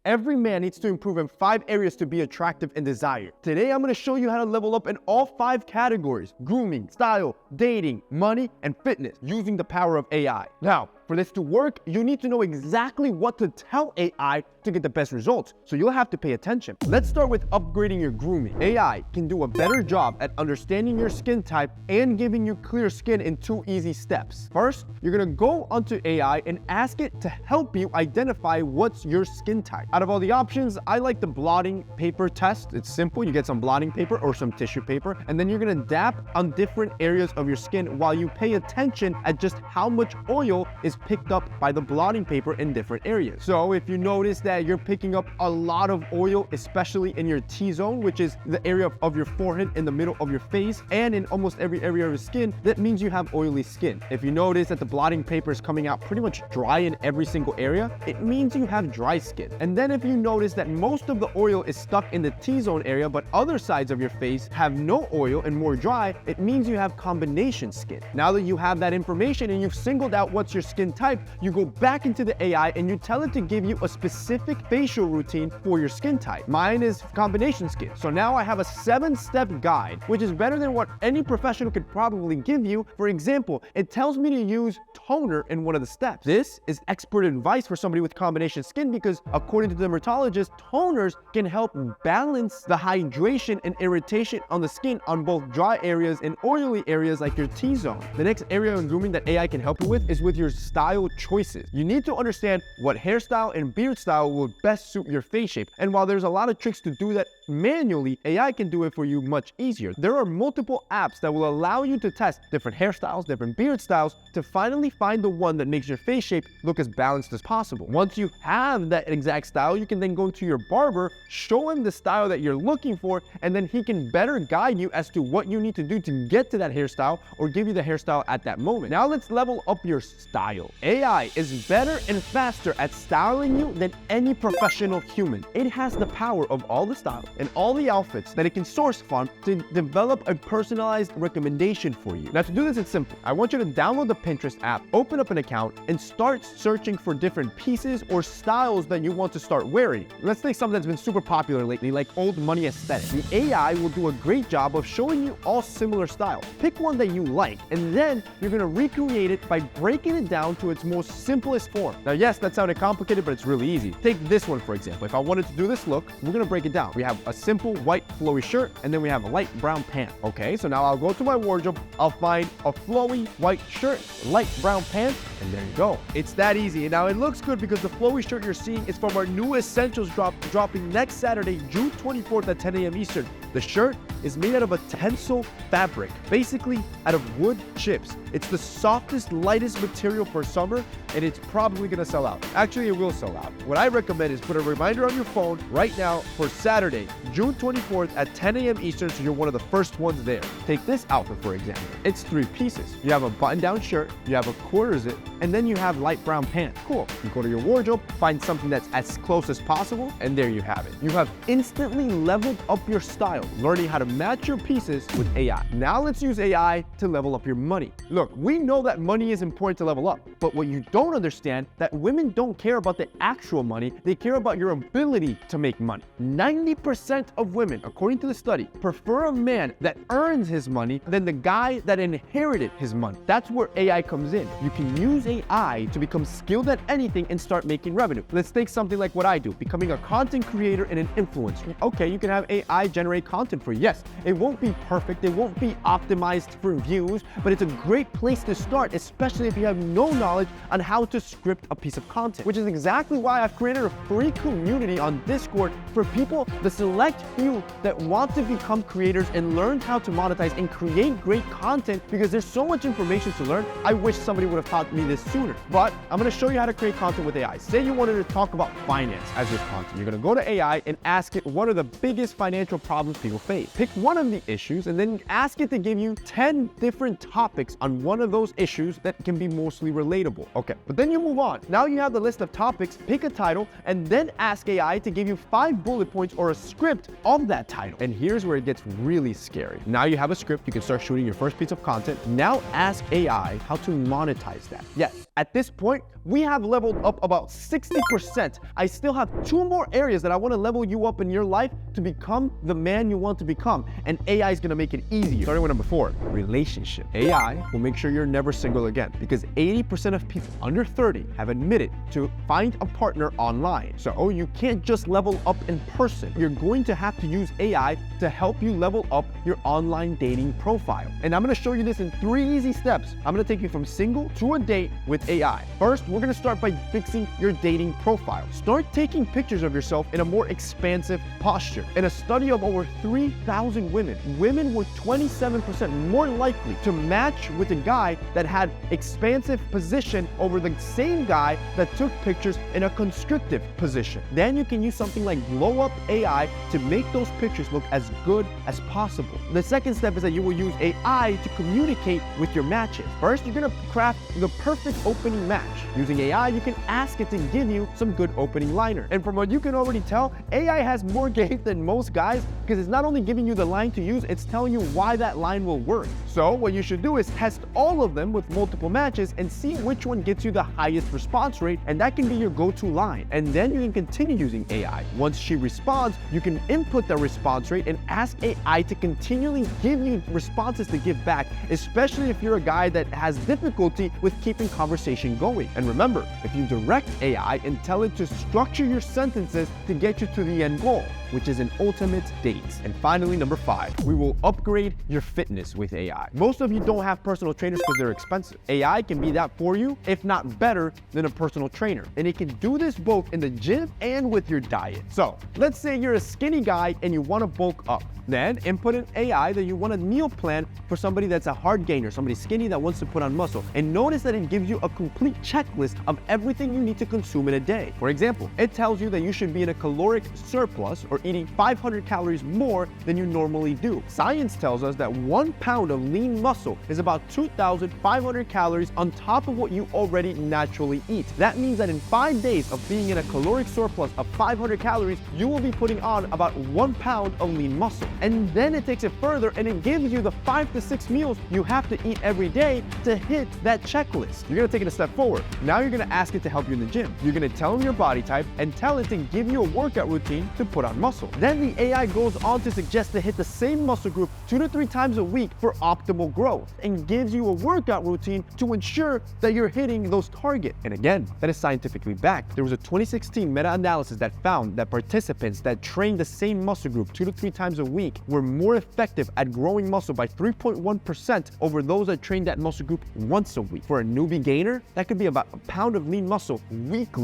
Every man needs to improve in 5 areas to be attractive and desired. Today, I'm going to show you how to level up in all 5 categories: grooming, style, dating, money, and fitness, using the power of AI. Now, for this to work, you need to know exactly what to tell AI to get the best results, so you'll have to pay attention. Let's start with upgrading your grooming. AI can do a better job at understanding your skin type and giving you clear skin in 2 easy steps. First, you're gonna go onto AI and ask it to help you identify what's your skin type. Out of all the options, I like the blotting paper test. It's simple. You get some blotting paper or some tissue paper, and then you're gonna dab on different areas of your skin while you pay attention at just how much oil is picked up by the blotting paper in different areas. So if you notice that you're picking up a lot of oil, especially in your T-zone, which is the area of your forehead in the middle of your face, and in almost every area of your skin, that means you have oily skin. If you notice that the blotting paper is coming out pretty much dry in every single area, it means you have dry skin. And then if you notice that most of the oil is stuck in the T-zone area, but other sides of your face have no oil and more dry, it means you have combination skin. Now that you have that information and you've singled out what's your skin type, you go back into the AI and you tell it to give you a specific facial routine for your skin type. Mine is combination skin. So now I have a 7-step guide, which is better than what any professional could probably give you. For example, it tells me to use toner in one of the steps. This is expert advice for somebody with combination skin because according to the dermatologist, toners can help balance the hydration and irritation on the skin on both dry areas and oily areas like your T-zone. The next area in grooming that AI can help you with is with your style choices. You need to understand what hairstyle and beard style will best suit your face shape. And while there's a lot of tricks to do that manually, AI can do it for you much easier. There are multiple apps that will allow you to test different hairstyles, different beard styles to finally find the one that makes your face shape look as balanced as possible. Once you have that exact style, you can then go to your barber, show him the style that you're looking for, and then he can better guide you as to what you need to do to get to that hairstyle or give you the hairstyle at that moment. Now let's level up your style. AI is better and faster at styling you than any professional human. It has the power of all the styles and all the outfits that it can source from to develop a personalized recommendation for you. Now to do this, it's simple. I want you to download the Pinterest app, open up an account, and start searching for different pieces or styles that you want to start wearing. Let's take something that's been super popular lately, like old money aesthetic. The AI will do a great job of showing you all similar styles. Pick one that you like, and then you're gonna recreate it by breaking it down to its most simplest form. Now, yes, that sounded complicated, but it's really easy. Take this one, for example. If I wanted to do this look, we're gonna break it down. We have a simple white flowy shirt, and then we have a light brown pant. Okay, so now I'll go to my wardrobe, I'll find a flowy white shirt, light brown pants, and there you go. It's that easy. And now it looks good because the flowy shirt you're seeing is from our new Essentials drop, dropping next Saturday, June 24th at 10 a.m. Eastern. The shirt is made out of a tensile fabric, basically out of wood chips. It's the softest, lightest material for summer, and it's probably gonna sell out. Actually, it will sell out. What I recommend is put a reminder on your phone right now for Saturday, June 24th at 10 a.m. Eastern, so you're one of the first ones there. Take this outfit, for example. It's 3 pieces. You have a button-down shirt, you have a quarter zip, and then you have light brown pants. Cool. You go to your wardrobe, find something that's as close as possible, and there you have it. You have instantly leveled up your style, learning how to match your pieces with AI. Now let's use AI to level up your money. Look, we know that money is important to level up, but what you don't understand, that women don't care about the actual money, they care about your ability to make money. 90% of women, according to the study, prefer a man that earns his money than the guy that inherited his money. That's where AI comes in. You can use AI to become skilled at anything and start making revenue. Let's take something like what I do, becoming a content creator and an influencer. Okay, you can have AI generate content for you. Yes, it won't be perfect, it won't be optimized for views, but it's a great place to start, especially if you have no knowledge on how to script a piece of content, which is exactly why I've created a free community on Discord for people, the select few that want to become creators and learn how to monetize and create great content, because there's so much information to learn. I wish somebody would have taught me this sooner, but I'm going to show you how to create content with AI. Say you wanted to talk about finance as your content. You're going to go to AI and ask it, what are the biggest financial problems people face? Pick one of the issues and then ask it to give you 10 different topics on one of those issues that can be mostly relatable. Okay, but then you move on. Now you have the list of topics, pick a title, and then ask AI to give you 5 bullet points or a script of that title. And here's where it gets really scary. Now you have a script, you can start shooting your first piece of content. Now ask AI how to monetize that. Yes, At this point, we have leveled up about 60%. I still have 2 more areas that I want to level you up in your life to become the man you want to become. And AI is going to make it easier. Starting with number 4, relationship. AI will make sure you're never single again, because 80% of people under 30 have admitted to find a partner online. So you can't just level up in person. You're going to have to use AI to help you level up your online dating profile. And I'm going to show you this in 3 easy steps. I'm going to take you from single to a date with AI. First, we're going to start by fixing your dating profile. Start taking pictures of yourself in a more expansive posture. In a study of over 3,000 women were 27% more likely to match with a guy that had expansive position over the same guy that took pictures in a constrictive position. Then you can use something like Blow Up AI to make those pictures look as good as possible. The second step is that you will use AI to communicate with your matches. First, you're going to craft the perfect opening match. Using AI, you can ask it to give you some good opening liner. And from what you can already tell, AI has more game than most guys, because it's not only giving you the line to use, it's telling you why that line will work. So what you should do is test all of them with multiple matches and see which one gets you the highest response rate, and that can be your go-to line. And then you can continue using AI. Once she responds, you can input the response rate and ask AI to continually give you responses to give back, especially if you're a guy that has difficulty with keeping conversation going. And remember, if you direct AI and tell it to structure your sentences to get you to the end goal, which is an ultimate date. And finally, number 5, we will upgrade your fitness with AI. Most of you don't have personal trainers because they're expensive. AI can be that for you, if not better than a personal trainer. And it can do this both in the gym and with your diet. So let's say you're a skinny guy and you want to bulk up. Then input an AI that you want a meal plan for somebody that's a hard gainer, somebody skinny that wants to put on muscle. And notice that it gives you a complete checklist of everything you need to consume in a day. For example, it tells you that you should be in a caloric surplus or eating 500 calories more than you normally do. Science tells us that 1 pound of lean muscle is about 2,500 calories on top of what you already naturally eat. That means that in 5 days of being in a caloric surplus of 500 calories, you will be putting on about 1 pound of lean muscle. And then it takes it further and it gives you the 5 to 6 meals you have to eat every day to hit that checklist. You're gonna take it a step forward. Now you're gonna ask it to help you in the gym. You're gonna tell them your body type and tell it to give you a workout routine to put on muscle. Then the AI goes on to suggest to hit the same muscle group 2 to 3 times a week for optimal growth, and gives you a workout routine to ensure that you're hitting those targets. And again, that is scientifically backed. There was a 2016 meta-analysis that found that participants that trained the same muscle group 2 to 3 times a week were more effective at growing muscle by 3.1% over those that trained that muscle group once a week. For a newbie gainer, that could be about a pound of lean muscle weekly.